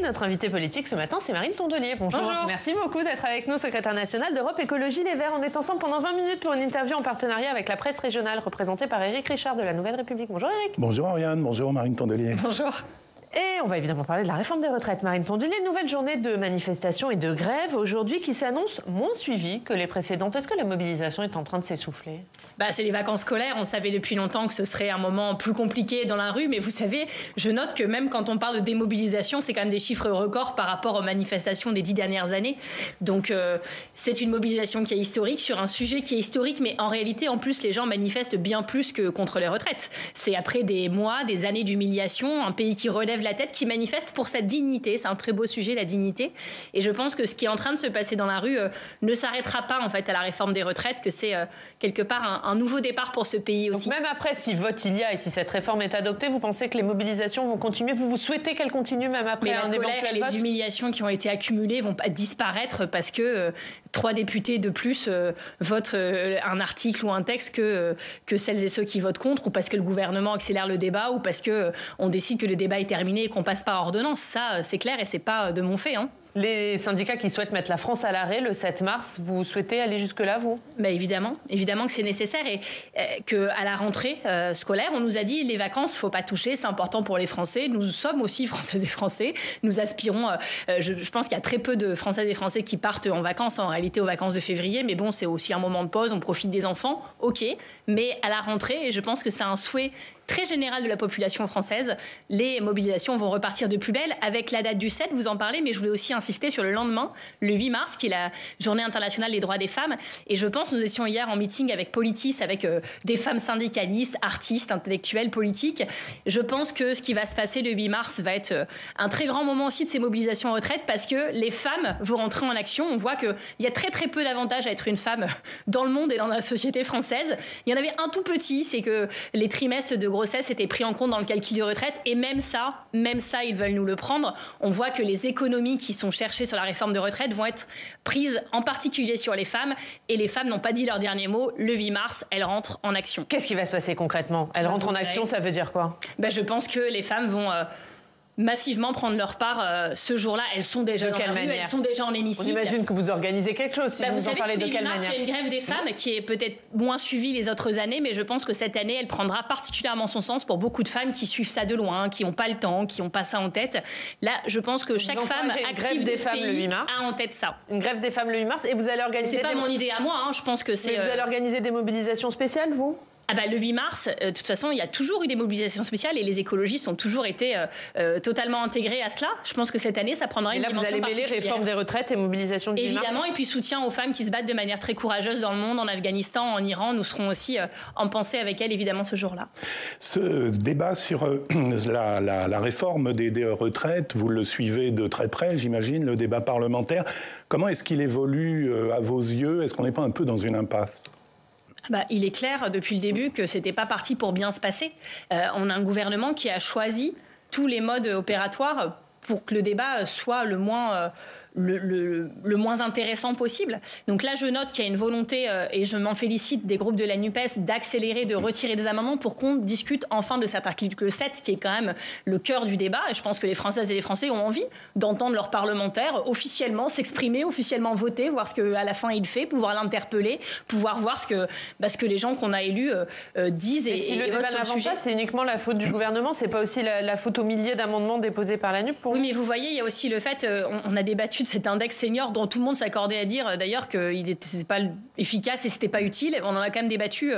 notre invité politique ce matin, c'est Marine Tondelier. Bonjour. Bonjour. Merci beaucoup d'être avec nous, secrétaire nationale d'Europe Écologie Les Verts. On est ensemble pendant 20 minutes pour une interview en partenariat avec la presse régionale représentée par Éric Richard de la Nouvelle République. Bonjour Éric. Bonjour Ariane, bonjour Marine Tondelier. Bonjour. Et on va évidemment parler de la réforme des retraites. Marine Tondelier, nouvelle journée de manifestations et de grève aujourd'hui qui s'annonce moins suivie que les précédentes. Est-ce que la mobilisation est en train de s'essouffler ? C'est les vacances scolaires. On savait depuis longtemps que ce serait un moment plus compliqué dans la rue. Mais vous savez, je note que même quand on parle de démobilisation, c'est quand même des chiffres records par rapport aux manifestations des 10 dernières années. Donc c'est une mobilisation qui est historique sur un sujet qui est historique. Mais en réalité, en plus, les gens manifestent bien plus que contre les retraites. C'est après des mois, des années d'humiliation, un pays qui relève la tête, qui manifeste pour sa dignité. C'est un très beau sujet, la dignité. Et je pense que ce qui est en train de se passer dans la rue ne s'arrêtera pas en fait à la réforme des retraites, que c'est quelque part un nouveau départ pour ce pays aussi. Donc même après, si vote il y a et si cette réforme est adoptée, vous pensez que les mobilisations vont continuer ? Vous souhaitez qu'elles continuent même après un éventuel vote ? Mais la colère et les humiliations qui ont été accumulées vont pas disparaître parce que 3 députés de plus votent un article ou un texte que celles et ceux qui votent contre, ou parce que le gouvernement accélère le débat, ou parce que on décide que le débat est terminé et qu'on passe par ordonnance. Ça, c'est clair et c'est pas de mon fait. Les syndicats qui souhaitent mettre la France à l'arrêt le 7 mars, vous souhaitez aller jusque-là, vous ? Évidemment que c'est nécessaire et qu'à la rentrée scolaire, on nous a dit les vacances, faut pas toucher, c'est important pour les Français. Nous sommes aussi Françaises et Français. Nous aspirons, je pense qu'il y a très peu de Françaises et Français qui partent en vacances, en réalité aux vacances de février, mais bon, c'est aussi un moment de pause, on profite des enfants, ok, mais à la rentrée, et je pense que c'est un souhait très général de la population française, les mobilisations vont repartir de plus belle avec la date du 7, vous en parlez, mais je voulais aussi insister sur le lendemain, le 8 mars, qui est la journée internationale des droits des femmes. Et je pense, nous étions hier en meeting avec Politis, avec des femmes syndicalistes, artistes, intellectuels, politiques. Je pense que ce qui va se passer le 8 mars va être un très grand moment aussi de ces mobilisations en retraite, parce que les femmes vont rentrer en action. On voit qu'il y a très très peu d'avantages à être une femme dans le monde et dans la société française. Il y en avait un tout petit, c'est que les trimestres de grossesse étaient pris en compte dans le calcul de retraite, et même ça, ils veulent nous le prendre. On voit que les économies qui sont cherchées sur la réforme de retraite vont être prises en particulier sur les femmes, et les femmes n'ont pas dit leur dernier mot. Le 8 mars, elles rentrent en action. Qu'est-ce qui va se passer concrètement ? Elles rentrent en action, ça veut dire quoi ? Je pense que les femmes vont massivement prendre leur part ce jour-là. Elles sont déjà dans la rue, elles sont déjà en hémicycle. On imagine que vous organisez quelque chose, si vous en parlez de quelle manière ? Il y a une grève des femmes qui est peut-être moins suivie les autres années, mais je pense que cette année, elle prendra particulièrement son sens pour beaucoup de femmes qui suivent ça de loin, qui n'ont pas le temps, qui n'ont pas ça en tête. Là, je pense que chaque femme active de ce pays a en tête ça. Une grève des femmes le 8 mars, et vous allez organiser... C'est pas mon idée à moi, je pense que c'est... Mais vous allez organiser des mobilisations spéciales, vous ? Le 8 mars, de toute façon, il y a toujours eu des mobilisations spéciales et les écologistes ont toujours été totalement intégrés à cela. Je pense que cette année, ça prendra une dimension particulière. Vous allez mêler réforme des retraites et mobilisation du 8 mars. Évidemment, et puis soutien aux femmes qui se battent de manière très courageuse dans le monde, en Afghanistan, en Iran. Nous serons aussi en pensée avec elles, évidemment, ce jour-là. Ce débat sur la réforme des retraites, vous le suivez de très près, j'imagine, le débat parlementaire. Comment est-ce qu'il évolue à vos yeux ? Est-ce qu'on n'est pas un peu dans une impasse ? Il est clair depuis le début que c'était pas parti pour bien se passer. On a un gouvernement qui a choisi tous les modes opératoires pour que le débat soit le moins intéressant possible. Donc là, je note qu'il y a une volonté, et je m'en félicite, des groupes de la NUPES d'accélérer, de retirer des amendements pour qu'on discute enfin de cet article 7, qui est quand même le cœur du débat. Et je pense que les Françaises et les Français ont envie d'entendre leurs parlementaires officiellement s'exprimer, officiellement voter, voir ce qu'à la fin il fait, pouvoir l'interpeller, pouvoir voir ce que les gens qu'on a élus disent et si le débat n'avance pas, c'est uniquement la faute du gouvernement, c'est pas aussi la faute aux milliers d'amendements déposés par la NUP pour... Oui, mais vous voyez, il y a aussi le fait, on a débattu de cet index senior dont tout le monde s'accordait à dire d'ailleurs qu'il n'était pas efficace et c'était pas utile. On en a quand même débattu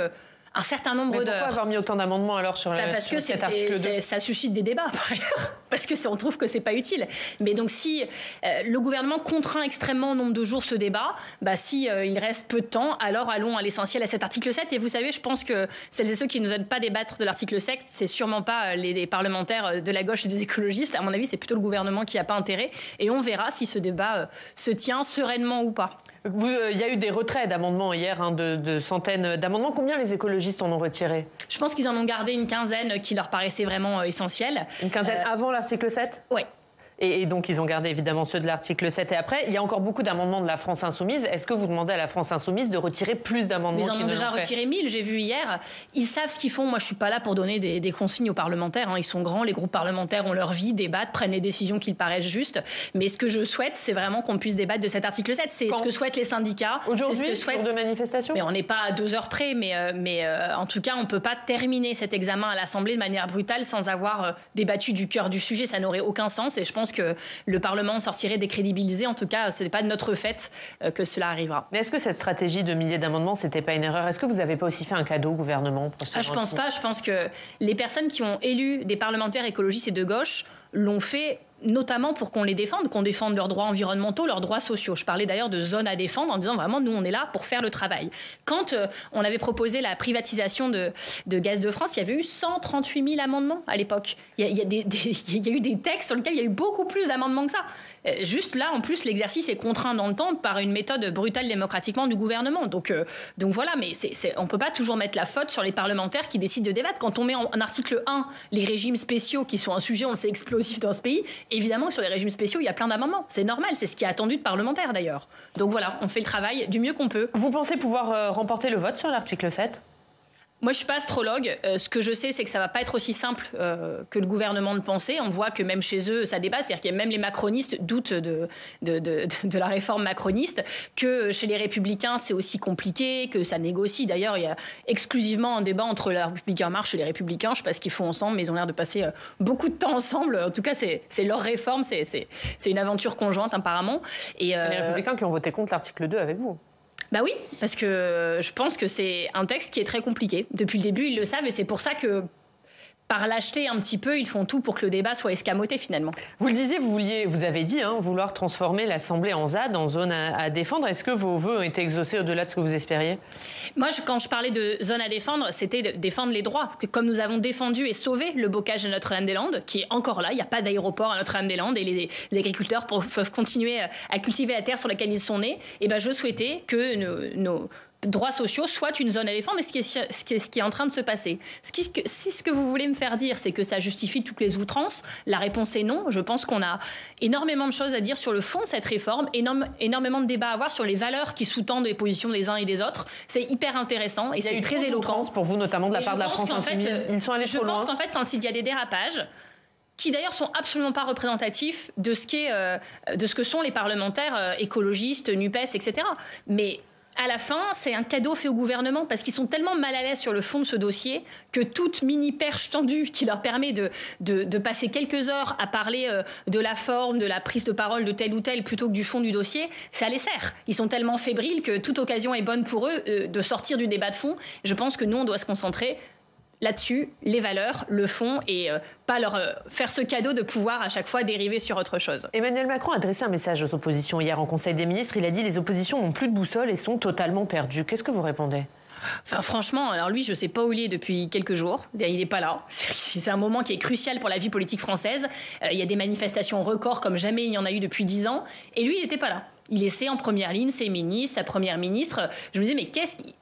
un certain nombre d'heures. Pourquoi avoir mis autant d'amendements alors sur cet article 2 ? Ça suscite des débats par ailleurs, parce que on trouve que c'est pas utile. Mais donc si le gouvernement contraint extrêmement au nombre de jours ce débat, si il reste peu de temps, alors allons à l'essentiel, à cet article 7. Et vous savez, je pense que celles et ceux qui ne veulent pas débattre de l'article 7, c'est sûrement pas les parlementaires de la gauche et des écologistes. À mon avis, c'est plutôt le gouvernement qui n'a pas intérêt. Et on verra si ce débat se tient sereinement ou pas. Il y a eu des retraits d'amendements hier, de centaines d'amendements. Combien les écologistes en ont retiré ? Je pense qu'ils en ont gardé une quinzaine qui leur paraissaient vraiment essentielles. Une quinzaine avant l'article 7 ? Oui. Et donc, ils ont gardé évidemment ceux de l'article 7. Et après, il y a encore beaucoup d'amendements de la France Insoumise. Est-ce que vous demandez à la France Insoumise de retirer plus d'amendements? Ils en ont déjà retiré 1000, j'ai vu hier. Ils savent ce qu'ils font. Moi, je suis pas là pour donner des consignes aux parlementaires. Ils sont grands, les groupes parlementaires ont leur vie, débattent, prennent les décisions qu'ils paraissent justes. Mais ce que je souhaite, c'est vraiment qu'on puisse débattre de cet article 7. C'est ce que souhaitent les syndicats. Aujourd'hui, jour de manifestation. Mais on n'est pas à 2 heures près. Mais en tout cas, on peut pas terminer cet examen à l'Assemblée de manière brutale sans avoir débattu du cœur du sujet. Ça n'aurait aucun sens. Et je pense que le Parlement sortirait décrédibilisé. En tout cas, ce n'est pas de notre fait que cela arrivera. Mais est-ce que cette stratégie de milliers d'amendements, c'était pas une erreur? Est-ce que vous n'avez pas aussi fait un cadeau au gouvernement pour je pense pas. Je pense que les personnes qui ont élu des parlementaires écologistes et de gauche l'ont fait notamment pour qu'on les défende, qu'on défende leurs droits environnementaux, leurs droits sociaux. Je parlais d'ailleurs de zones à défendre en disant vraiment, nous, on est là pour faire le travail. Quand on avait proposé la privatisation de Gaz de France, il y avait eu 138 000 amendements à l'époque. Il y a eu des textes sur lesquels il y a eu beaucoup plus d'amendements que ça. Juste là, en plus, l'exercice est contraint dans le temps par une méthode brutale démocratiquement du gouvernement. Donc voilà, mais on ne peut pas toujours mettre la faute sur les parlementaires qui décident de débattre. Quand on met en article 1 les régimes spéciaux, qui sont un sujet, on le sait, explosif dans ce pays, évidemment que sur les régimes spéciaux, il y a plein d'amendements. C'est normal, c'est ce qui est attendu de parlementaires d'ailleurs. Donc voilà, on fait le travail du mieux qu'on peut. Vous pensez pouvoir remporter le vote sur l'article 7 ? Moi, je suis pas astrologue. Ce que je sais, c'est que ça va pas être aussi simple que le gouvernement ne pensait. On voit que même chez eux, ça débat. C'est-à-dire que même les macronistes doutent de la réforme macroniste, que chez les Républicains, c'est aussi compliqué, que ça négocie. D'ailleurs, il y a exclusivement un débat entre la République En Marche et les Républicains. Je sais pas ce qu'ils font ensemble, mais ils ont l'air de passer beaucoup de temps ensemble. En tout cas, c'est leur réforme. C'est une aventure conjointe, apparemment. Et les Républicains qui ont voté contre l'article 2 avec vous. Bah oui, parce que je pense que c'est un texte qui est très compliqué. Depuis le début, ils le savent et c'est pour ça que, par lâcheté un petit peu, ils font tout pour que le débat soit escamoté finalement. Vous le disiez, vous avez dit vouloir transformer l'Assemblée en ZAD, en zone à défendre. Est-ce que vos vœux ont été exaucés au-delà de ce que vous espériez ? Moi, quand je parlais de zone à défendre, c'était de défendre les droits. Comme nous avons défendu et sauvé le bocage de Notre-Dame-des-Landes, qui est encore là, il n'y a pas d'aéroport à Notre-Dame-des-Landes et les agriculteurs peuvent continuer à cultiver la terre sur laquelle ils sont nés, et ben je souhaitais que nos droits sociaux soit une zone à défendre, et ce qui est en train de se passer. Si ce que vous voulez me faire dire, c'est que ça justifie toutes les outrances, la réponse est non. Je pense qu'on a énormément de choses à dire sur le fond de cette réforme, énormément de débats à avoir sur les valeurs qui sous-tendent les positions des uns et des autres. C'est hyper intéressant et c'est très éloquent. Pour vous, notamment de la part de la France Insoumise, ils sont allés trop loin. Je pense qu'en fait, quand il y a des dérapages, qui d'ailleurs sont absolument pas représentatifs de ce que sont les parlementaires écologistes, NUPES, etc. Mais à la fin, c'est un cadeau fait au gouvernement parce qu'ils sont tellement mal à l'aise sur le fond de ce dossier que toute mini-perche tendue qui leur permet de passer quelques heures à parler de la forme, de la prise de parole de tel ou tel plutôt que du fond du dossier, ça les sert. Ils sont tellement fébriles que toute occasion est bonne pour eux de sortir du débat de fond. Je pense que nous, on doit se concentrer là-dessus, les valeurs, le fond, et pas leur faire ce cadeau de pouvoir à chaque fois dériver sur autre chose. Emmanuel Macron a adressé un message aux oppositions hier en Conseil des ministres. Il a dit « Les oppositions n'ont plus de boussole et sont totalement perdues ». Qu'est-ce que vous répondez ? Enfin, franchement, alors lui, je ne sais pas où il est depuis quelques jours. Il n'est pas là. C'est un moment qui est crucial pour la vie politique française. Il y a des manifestations records comme jamais il y en a eu depuis 10 ans. Et lui, il n'était pas là. Il laissait en première ligne ses ministres, sa première ministre. Je me disais, mais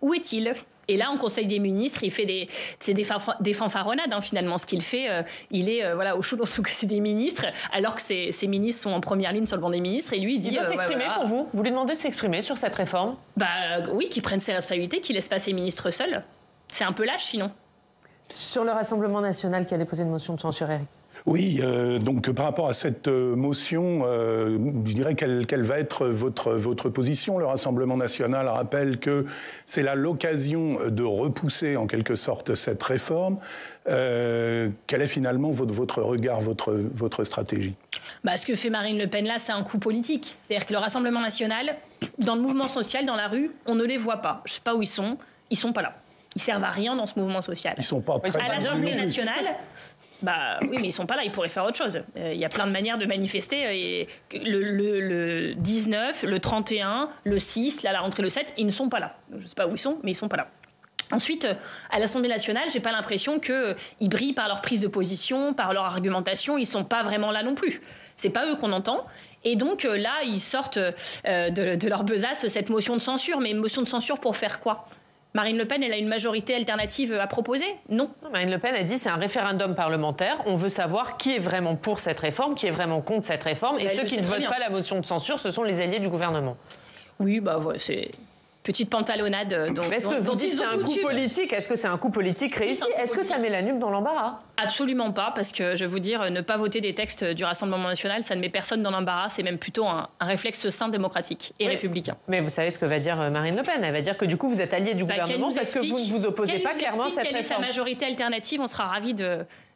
où est-il ? Et là, en Conseil des ministres, il fait des fanfaronnades, finalement. Ce qu'il fait, il est au chaud dans son conseil des ministres, alors que ses ministres sont en première ligne sur le banc des ministres. Et lui, il dit... Il doit s'exprimer pour vous ? Vous lui demandez de s'exprimer sur cette réforme ? Oui, qu'il prenne ses responsabilités, qu'il laisse pas ses ministres seuls. C'est un peu lâche, sinon. Sur le Rassemblement national qui a déposé une motion de censure, Éric. Oui, donc par rapport à cette motion, je dirais quelle va être votre position. Le Rassemblement national rappelle que c'est là l'occasion de repousser en quelque sorte cette réforme. Quel est finalement votre regard, votre stratégie ? Ce que fait Marine Le Pen là, c'est un coup politique. C'est-à-dire que le Rassemblement national, dans le mouvement social, dans la rue, on ne les voit pas. Je ne sais pas où ils sont pas là. Ils servent à rien dans ce mouvement social. Ils sont pas très à l'Assemblée nationale. Oui, mais ils sont pas là, ils pourraient faire autre chose. Il y a plein de manières de manifester. Et le 19, le 31, le 6, là, la rentrée le 7, ils ne sont pas là. Je sais pas où ils sont, mais ils sont pas là. Ensuite, à l'Assemblée nationale, j'ai pas l'impression qu'ils brillent par leur prise de position, par leur argumentation. Ils sont pas vraiment là non plus. C'est pas eux qu'on entend. Et donc là, ils sortent de leur besace cette motion de censure. Mais une motion de censure pour faire quoi ? Marine Le Pen, elle a une majorité alternative à proposer? Non. Marine Le Pen a dit c'est un référendum parlementaire. On veut savoir qui est vraiment pour cette réforme, qui est vraiment contre cette réforme. Et ceux qui ne votent pas la motion de censure, ce sont les alliés du gouvernement. Oui, c'est... petite pantalonnade est-ce que vous dites c'est un coup politique? Est-ce que c'est un coup politique réussi? Est-ce que ça met la nuque dans l'embarras? Absolument pas, parce que je vais vous dire, ne pas voter des textes du Rassemblement national, ça ne met personne dans l'embarras, c'est même plutôt un réflexe sain, démocratique et républicain. Mais vous savez ce que va dire Marine Le Pen? Elle va dire que du coup vous êtes allié du gouvernement parce que vous ne vous opposez pas clairement à cette réforme. Quelle est sa majorité alternative? On sera ravis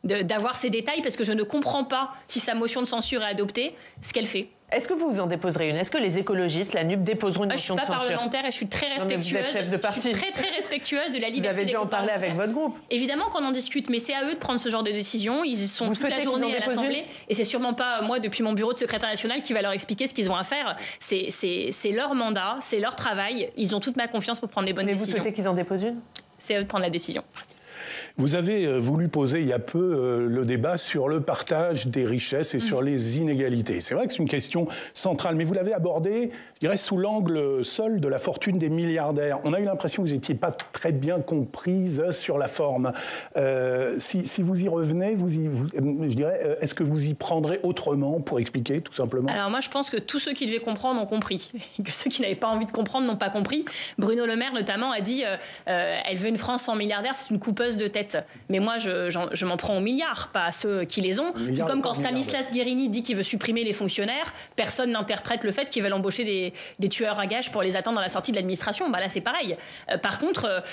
d'avoir ces détails, parce que je ne comprends pas, si sa motion de censure est adoptée, ce qu'elle fait. Est-ce que vous en déposerez une? Est-ce que les écologistes, la NUP, déposeront une motion de censure? Je ne suis pas parlementaire et je suis très respectueuse. Non, mais vous êtes chef de parti. Je suis très, très respectueuse de la liberté. Vous avez dû en parler avec votre groupe. Évidemment qu'on en discute, mais c'est à eux de prendre ce genre de décision. Ils sont toute la journée à l'Assemblée. Et c'est sûrement pas moi, depuis mon bureau de secrétaire national, qui va leur expliquer ce qu'ils ont à faire. C'est leur mandat, c'est leur travail. Ils ont toute ma confiance pour prendre les bonnes décisions. Mais vous souhaitez qu'ils en déposent une? C'est à eux de prendre la décision. Vous avez voulu poser il y a peu le débat sur le partage des richesses et sur les inégalités. C'est vrai que c'est une question centrale, mais vous l'avez abordée, je dirais, sous l'angle seul de la fortune des milliardaires. On a eu l'impression que vous n'étiez pas très bien comprise sur la forme. Si vous y revenez, je dirais, est-ce que vous y prendrez autrement pour expliquer, tout simplement? Alors moi, je pense que tous ceux qui devaient comprendre ont compris. Que ceux qui n'avaient pas envie de comprendre n'ont pas compris. Bruno Le Maire, notamment, a dit elle veut une France sans milliardaires, c'est une coupeuse de tête. Mais moi, je m'en prends aux milliards, pas à ceux qui les ont. Tout comme quand Stanislas Guerini dit qu'il veut supprimer les fonctionnaires, personne n'interprète le fait qu'ils veulent embaucher des tueurs à gages pour les attendre à la sortie de l'administration. Là, c'est pareil. Par contre,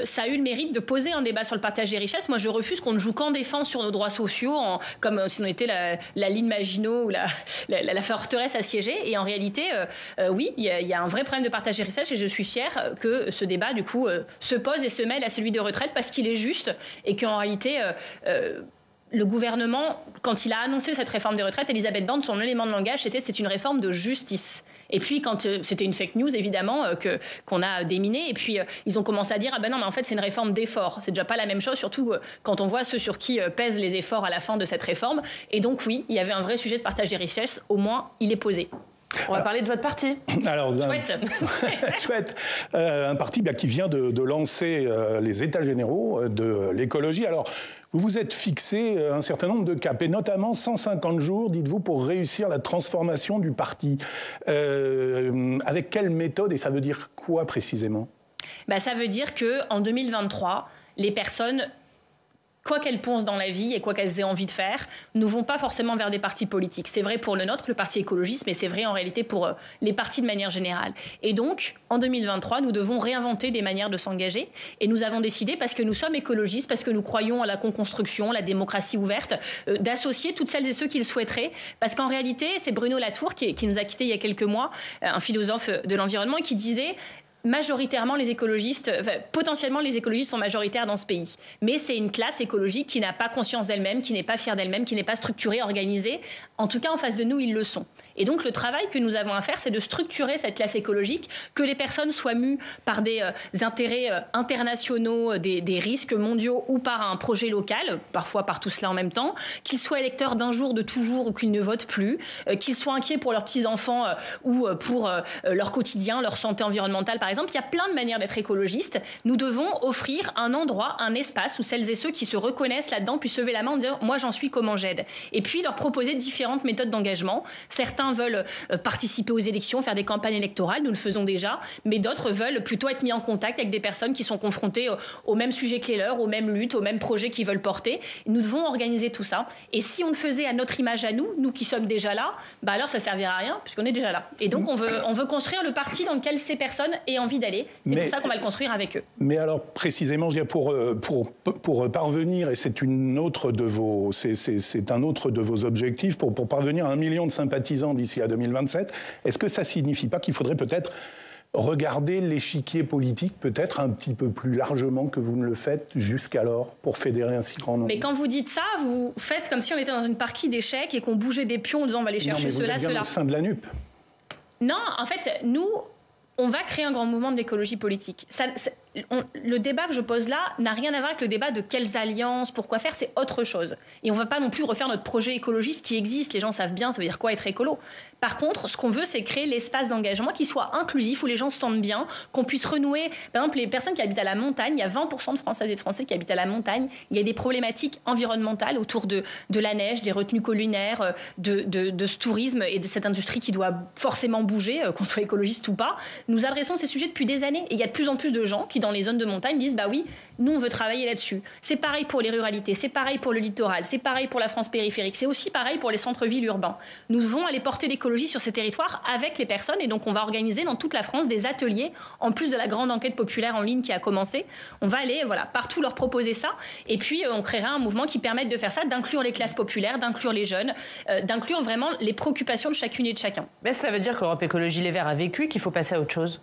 ça a eu le mérite de poser un débat sur le partage des richesses. Moi, je refuse qu'on ne joue qu'en défense sur nos droits sociaux, comme si on était la ligne Maginot ou la forteresse assiégée. Et en réalité, oui, il y a un vrai problème de partage des richesses, et je suis fière que ce débat, du coup, se pose et se mêle à celui de retraite, parce qu'il est juste. Et qu'en réalité, le gouvernement, quand il a annoncé cette réforme des retraites, Elisabeth Borne, son élément de langage, c'est une réforme de justice. Et puis, quand c'était une fake news, évidemment, qu'on a déminé, et puis ils ont commencé à dire « Ah ben non, mais en fait, c'est une réforme d'effort ». C'est déjà pas la même chose, surtout quand on voit ceux sur qui pèsent les efforts à la fin de cette réforme. Et donc, oui, il y avait un vrai sujet de partage des richesses, au moins, il est posé. On va parler de votre parti. Alors, chouette. Un parti qui vient de lancer les États généraux de l'écologie. Alors, vous vous êtes fixé un certain nombre de caps, et notamment 150 jours, dites-vous, pour réussir la transformation du parti. Avec quelle méthode, et ça veut dire quoi précisément? Ça veut dire qu'en 2023, les personnes, quoi qu'elles pensent dans la vie et quoi qu'elles aient envie de faire, ne vont pas forcément vers des partis politiques. C'est vrai pour le nôtre, le parti écologiste, mais c'est vrai en réalité pour les partis de manière générale. Et donc, en 2023, nous devons réinventer des manières de s'engager. Et nous avons décidé, parce que nous sommes écologistes, parce que nous croyons à la co-construction, la démocratie ouverte, d'associer toutes celles et ceux qui le souhaiteraient. Parce qu'en réalité, c'est Bruno Latour qui nous a quittés il y a quelques mois, un philosophe de l'environnement, qui disait majoritairement les écologistes, potentiellement les écologistes sont majoritaires dans ce pays. Mais c'est une classe écologique qui n'a pas conscience d'elle-même, qui n'est pas fière d'elle-même, qui n'est pas structurée, organisée. En tout cas, en face de nous, ils le sont. Et donc, le travail que nous avons à faire, c'est de structurer cette classe écologique, que les personnes soient mues par des intérêts internationaux, des risques mondiaux ou par un projet local, parfois par tout cela en même temps, qu'ils soient électeurs d'un jour, de toujours, ou qu'ils ne votent plus, qu'ils soient inquiets pour leurs petits-enfants ou pour leur quotidien, leur santé environnementale, par exemple. Il y a plein de manières d'être écologiste. Nous devons offrir un endroit, un espace où celles et ceux qui se reconnaissent là-dedans puissent lever la main et dire « moi j'en suis, comment j'aide ?» Et puis leur proposer différentes méthodes d'engagement. Certains veulent participer aux élections, faire des campagnes électorales, nous le faisons déjà, mais d'autres veulent plutôt être mis en contact avec des personnes qui sont confrontées au même sujet que les leurs, aux mêmes luttes, aux mêmes projets qu'ils veulent porter. Nous devons organiser tout ça. Et si on le faisait à notre image à nous qui sommes déjà là, alors ça ne servira à rien puisqu'on est déjà là. Et donc on veut construire le parti dans lequel ces personnes aient envie d'aller. C'est pour ça qu'on va le construire avec eux. Mais alors, précisément, je veux dire, pour parvenir, et c'est un autre de vos objectifs, pour parvenir à 1 million de sympathisants d'ici à 2027, est-ce que ça ne signifie pas qu'il faudrait peut-être regarder l'échiquier politique peut-être un petit peu plus largement que vous ne le faites jusqu'alors pour fédérer un si grand nombre? Mais quand vous dites ça, vous faites comme si on était dans une partie d'échecs et qu'on bougeait des pions en disant on va aller chercher cela, cela. Au sein de la NUP. Non, en fait, nous, on va créer un grand mouvement de l'écologie politique. le débat que je pose là n'a rien à voir avec le débat de quelles alliances, pourquoi faire, c'est autre chose. Et on ne va pas non plus refaire notre projet écologiste qui existe. Les gens savent bien, ça veut dire quoi être écolo. Par contre, ce qu'on veut, c'est créer l'espace d'engagement qui soit inclusif, où les gens se sentent bien, qu'on puisse renouer. Par exemple, les personnes qui habitent à la montagne, il y a 20% de Françaises et de Français qui habitent à la montagne. Il y a des problématiques environnementales autour de la neige, des retenues collinaires, de ce tourisme et de cette industrie qui doit forcément bouger, qu'on soit écologiste ou pas. Nous adressons ces sujets depuis des années. Et il y a de plus en plus de gens qui, dans les zones de montagne, disent bah oui, nous on veut travailler là-dessus. C'est pareil pour les ruralités, c'est pareil pour le littoral, c'est pareil pour la France périphérique, c'est aussi pareil pour les centres-villes urbains. Nous devons aller porter l'écologie sur ces territoires avec les personnes et donc on va organiser dans toute la France des ateliers en plus de la grande enquête populaire en ligne qui a commencé. On va aller partout leur proposer ça et puis on créera un mouvement qui permette de faire ça, d'inclure les classes populaires, d'inclure les jeunes, d'inclure vraiment les préoccupations de chacune et de chacun. Mais ça veut dire qu'Europe Écologie Les Verts a vécu, qu'il faut passer à autre chose?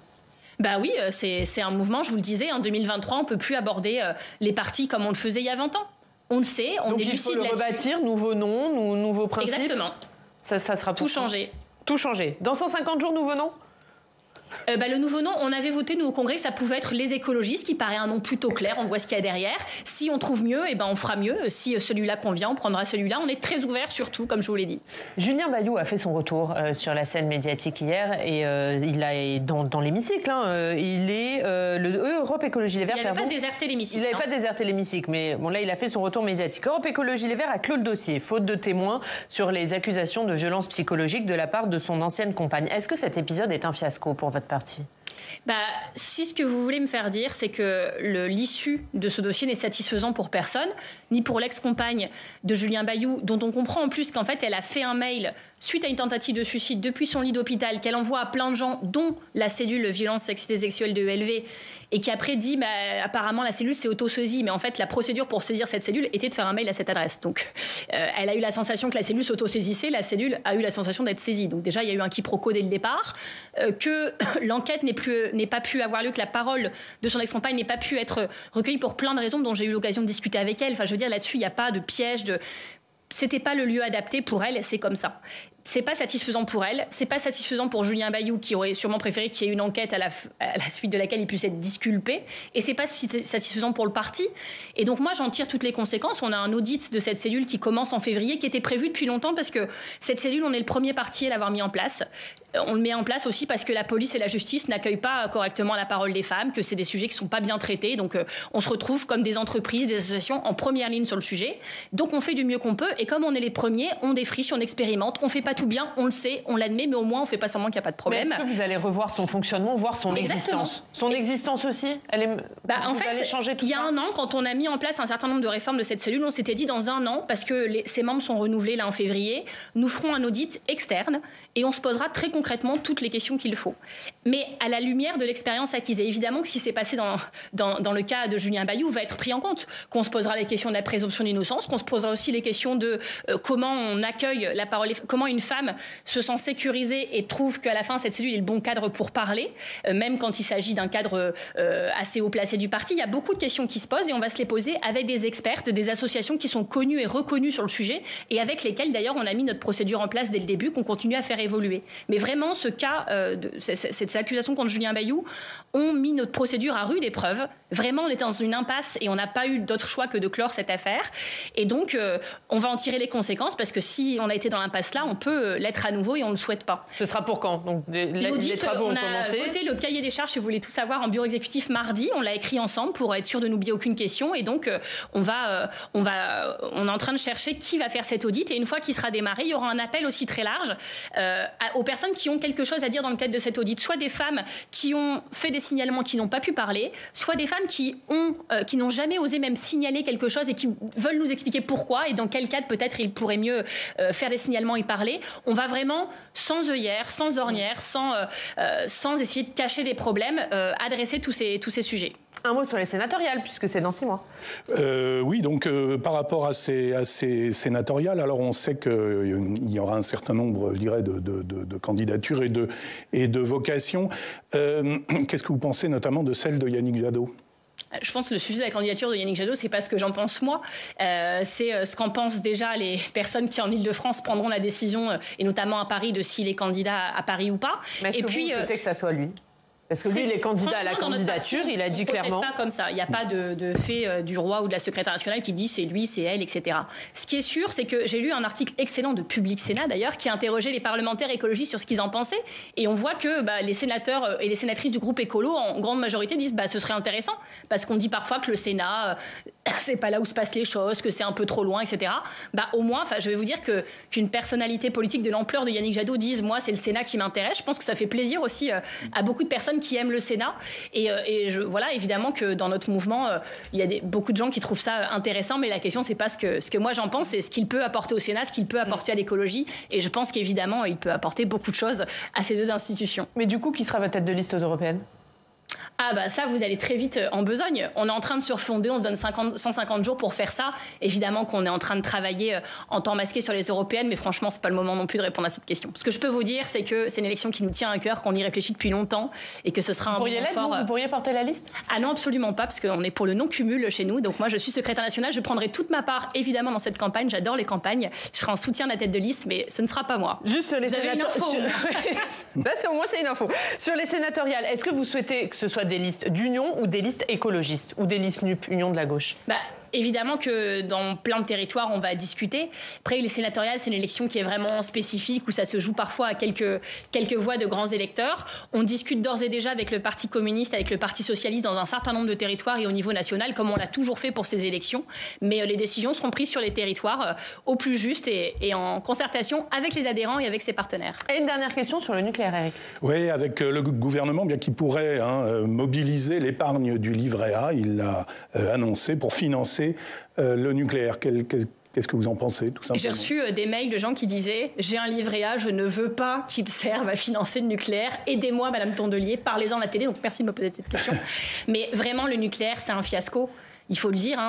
Bah oui, c'est un mouvement, je vous le disais, en 2023, on ne peut plus aborder les partis comme on le faisait il y a 20 ans. On le sait, on est lucide là-dessus. Il faut le rebâtir, nouveaux noms, nouveaux principes. Exactement. Ça sera tout changer. Tout changer. Dans 150 jours, nouveau nom? Le nouveau nom, on avait voté, nous, au Congrès, que ça pouvait être les écologistes, qui paraît un nom plutôt clair, on voit ce qu'il y a derrière. Si on trouve mieux, on fera mieux. Si celui-là convient, on prendra celui-là. On est très ouvert sur tout, comme je vous l'ai dit. Julien Bayou a fait son retour sur la scène médiatique hier, et il est dans l'hémicycle. Il est Europe Écologie Les Verts. Il n'avait pas déserté l'hémicycle. Il n'avait pas déserté l'hémicycle, mais bon, là, il a fait son retour médiatique. Europe Écologie Les Verts a clos le dossier, faute de témoins sur les accusations de violence psychologique de la part de son ancienne compagne. Est-ce que cet épisode est un fiasco pour votre parti? Si ce que vous voulez me faire dire, c'est que l'issue de ce dossier n'est satisfaisant pour personne, ni pour l'ex-compagne de Julien Bayou, dont on comprend en plus qu'en fait, elle a fait un mail suite à une tentative de suicide depuis son lit d'hôpital, qu'elle envoie à plein de gens, dont la cellule violence sexiste et sexuelle de ELV, et qui après dit, apparemment, la cellule s'est auto-saisie, mais en fait, la procédure pour saisir cette cellule était de faire un mail à cette adresse. Donc, elle a eu la sensation que la cellule s'auto-saisissait, la cellule a eu la sensation d'être saisie. Donc déjà, il y a eu un quiproquo dès le départ, que l'enquête n'ait pas pu avoir lieu, que la parole de son ex-compagne n'ait pas pu être recueillie pour plein de raisons dont j'ai eu l'occasion de discuter avec elle. Enfin, je veux dire, là-dessus, il n'y a pas de piège, c'était pas le lieu adapté pour elle, c'est comme ça. C'est pas satisfaisant pour elle, c'est pas satisfaisant pour Julien Bayou, qui aurait sûrement préféré qu'il y ait une enquête à la suite de laquelle il puisse être disculpé, et c'est pas satisfaisant pour le parti. Et donc moi, j'en tire toutes les conséquences. On a un audit de cette cellule qui commence en février, qui était prévu depuis longtemps, parce que cette cellule, on est le premier parti à l'avoir mis en place. On le met en place aussi parce que la police et la justice n'accueillent pas correctement la parole des femmes, que c'est des sujets qui sont pas bien traités, donc on se retrouve comme des entreprises, des associations en première ligne sur le sujet. Donc on fait du mieux qu'on peut, et comme on est les premiers, on défriche, on expérimente, on fait pas tout bien, on le sait, on l'admet, mais au moins on fait pas semblant qu'il n'y a pas de problème. Mais est-ce que vous allez revoir son fonctionnement, voir son existence? Son existence aussi, en fait, changer tout il y a un an, quand on a mis en place un certain nombre de réformes de cette cellule, on s'était dit dans un an, parce que ses membres sont renouvelés là en février, nous ferons un audit externe et on se posera très concrètement toutes les questions qu'il faut. Mais à la lumière de l'expérience acquise, et évidemment que ce qui s'est passé dans le cas de Julien Bayou va être pris en compte, qu'on se posera les questions de la présomption d'innocence, qu'on se posera aussi les questions de comment on accueille la parole, comment une femme se sent sécurisée et trouve qu'à la fin cette cellule est le bon cadre pour parler, même quand il s'agit d'un cadre assez haut placé du parti. Il y a beaucoup de questions qui se posent et on va se les poser avec des expertes, des associations qui sont connues et reconnues sur le sujet et avec lesquelles d'ailleurs on a mis notre procédure en place dès le début, qu'on continue à faire évoluer. Mais vraiment ce cas, ces accusations contre Julien Bayou ont mis notre procédure à rude épreuve. Vraiment on est dans une impasse et on n'a pas eu d'autre choix que de clore cette affaire. Et donc on va en tirer les conséquences, parce que si on a été dans l'impasse là, on peut l'être à nouveau et on ne le souhaite pas. Ce sera pour quand? Donc les travaux ont commencé. On a voté le cahier des charges, si vous voulez tout savoir, en bureau exécutif mardi. On l'a écrit ensemble pour être sûr de n'oublier aucune question. Et donc on est en train de chercher qui va faire cet audit. Et une fois qu'il sera démarré, il y aura un appel aussi très large aux personnes qui ont quelque chose à dire dans le cadre de cet audit. Soit des femmes qui ont fait des signalements, qui n'ont pas pu parler, soit des femmes qui n'ont jamais osé même signaler quelque chose et qui veulent nous expliquer pourquoi et dans quel cadre peut-être ils pourraient mieux faire des signalements et parler. On va vraiment, sans œillères, sans ornières, sans essayer de cacher des problèmes, adresser tous ces sujets. Un mot sur les sénatoriales, puisque c'est dans 6 mois. Oui, donc par rapport à ces sénatoriales, alors on sait qu'il y aura un certain nombre, je dirais, de candidatures et de vocations. Qu'est-ce que vous pensez notamment de celle de Yannick Jadot ? Je pense que le sujet de la candidature de Yannick Jadot, c'est pas ce que j'en pense moi, c'est ce qu'en pensent déjà les personnes qui en Ile-de-France prendront la décision, et notamment à Paris, de s'il est candidat à Paris ou pas. Mais est-ce que vous souhaitez que ça soit lui ? Parce que lui, il est candidat à la candidature, il a dit clairement. Pas comme ça. Il n'y a pas de fait du roi ou de la secrétaire nationale qui dit c'est lui, c'est elle, etc. Ce qui est sûr, c'est que j'ai lu un article excellent de Public Sénat d'ailleurs qui interrogeait les parlementaires écologistes sur ce qu'ils en pensaient. Et on voit que les sénateurs et les sénatrices du groupe écolo, en grande majorité, disent ce serait intéressant. Parce qu'on dit parfois que le Sénat, c'est pas là où se passent les choses, que c'est un peu trop loin, etc. Au moins, je vais vous dire qu'une personnalité politique de l'ampleur de Yannick Jadot dise moi, c'est le Sénat qui m'intéresse. Je pense que ça fait plaisir aussi à beaucoup de personnes qui aiment le Sénat. Et voilà, évidemment que dans notre mouvement, il y a beaucoup de gens qui trouvent ça intéressant, mais la question, c'est pas ce que moi j'en pense, c'est ce qu'il peut apporter au Sénat, ce qu'il peut apporter à l'écologie. Et je pense qu'évidemment, il peut apporter beaucoup de choses à ces deux institutions. Mais du coup, qui sera votre tête de liste aux européennes ? Ça, vous allez très vite en besogne. On est en train de se refonder, on se donne 150 jours pour faire ça. Évidemment qu'on est en train de travailler en temps masqué sur les européennes, mais franchement, c'est pas le moment non plus de répondre à cette question. Ce que je peux vous dire, c'est que c'est une élection qui nous tient à cœur, qu'on y réfléchit depuis longtemps et que ce sera un moment fort. Vous pourriez porter la liste ? Ah non, absolument pas, parce qu'on est pour le non-cumul chez nous. Donc moi, je suis secrétaire nationale, je prendrai toute ma part, évidemment, dans cette campagne. J'adore les campagnes. Je serai en soutien de la tête de liste, mais ce ne sera pas moi. Juste sur les vous avez une info. Ça, c'est au moins, c'est une info. Sur les sénatoriales, est-ce que vous souhaitez que ce soit des listes d'union ou des listes écologistes ou des listes NUP, Union de la gauche ? Évidemment que dans plein de territoires, on va discuter. Après, les sénatoriales, c'est une élection qui est vraiment spécifique, où ça se joue parfois à quelques voix de grands électeurs. On discute d'ores et déjà avec le Parti communiste, avec le Parti socialiste dans un certain nombre de territoires et au niveau national, comme on l'a toujours fait pour ces élections. Mais les décisions seront prises sur les territoires au plus juste et en concertation avec les adhérents et avec ses partenaires. Et une dernière question sur le nucléaire, Eric. Oui, avec le gouvernement, bien qu'il pourrait mobiliser l'épargne du livret A, il l'a annoncé pour financer le nucléaire. Qu'est-ce que vous en pensez, tout simplement ? J'ai reçu des mails de gens qui disaient « J'ai un livret A, je ne veux pas qu'il serve à financer le nucléaire. Aidez-moi, Madame Tondelier, parlez-en à la télé. » Donc merci de me poser cette question. Mais vraiment, le nucléaire, c'est un fiasco. Il faut le dire,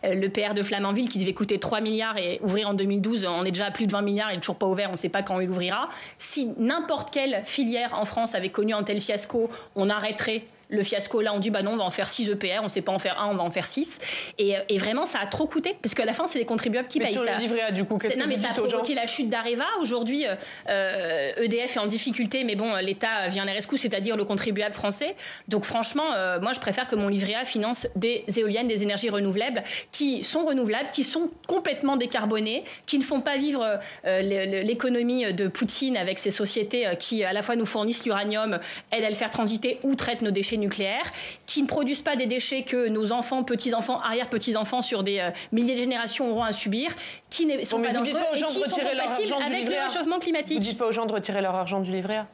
le PR de Flamanville qui devait coûter 3 milliards et ouvrir en 2012, on est déjà à plus de 20 milliards, il n'est toujours pas ouvert, on ne sait pas quand il ouvrira. Si n'importe quelle filière en France avait connu un tel fiasco, on arrêterait le fiasco. Là, on dit non, on va en faire 6 EPR, on ne sait pas en faire 1, on va en faire 6. Et vraiment, ça a trop coûté, parce qu'à la fin, c'est les contribuables qui payent. Sur le livret A, du coup, qu'est-ce que vous dites aux gens ? Ça a provoqué la chute d'Areva. Aujourd'hui, EDF est en difficulté, mais l'État vient à la rescousse, c'est-à-dire le contribuable français. Donc franchement, moi, je préfère que mon livret A finance des éoliennes, des énergies renouvelables, qui sont renouvelables, qui sont complètement décarbonées, qui ne font pas vivre l'économie de Poutine avec ses sociétés qui, à la fois, nous fournissent l'uranium, aident à le faire transiter ou traitent nos déchets nucléaires, qui ne produisent pas des déchets que nos enfants, petits-enfants, arrière-petits-enfants sur des milliers de générations auront à subir, qui ne sont pas dangereux et qui sont compatibles avec le réchauffement climatique. Vous ne dites pas aux gens de retirer leur argent du livret A ?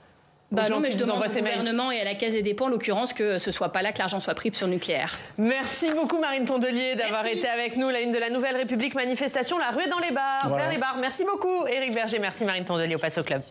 Non, mais je demande au gouvernement et à la Caisse des dépôts, en l'occurrence, que ce soit pas là que l'argent soit pris sur le nucléaire. Merci beaucoup, Marine Tondelier, d'avoir été avec nous. La une de la Nouvelle République, manifestation, la rue dans les bars, vers les bars. Merci beaucoup, Éric Berger. Merci, Marine Tondelier, au Passe au Club.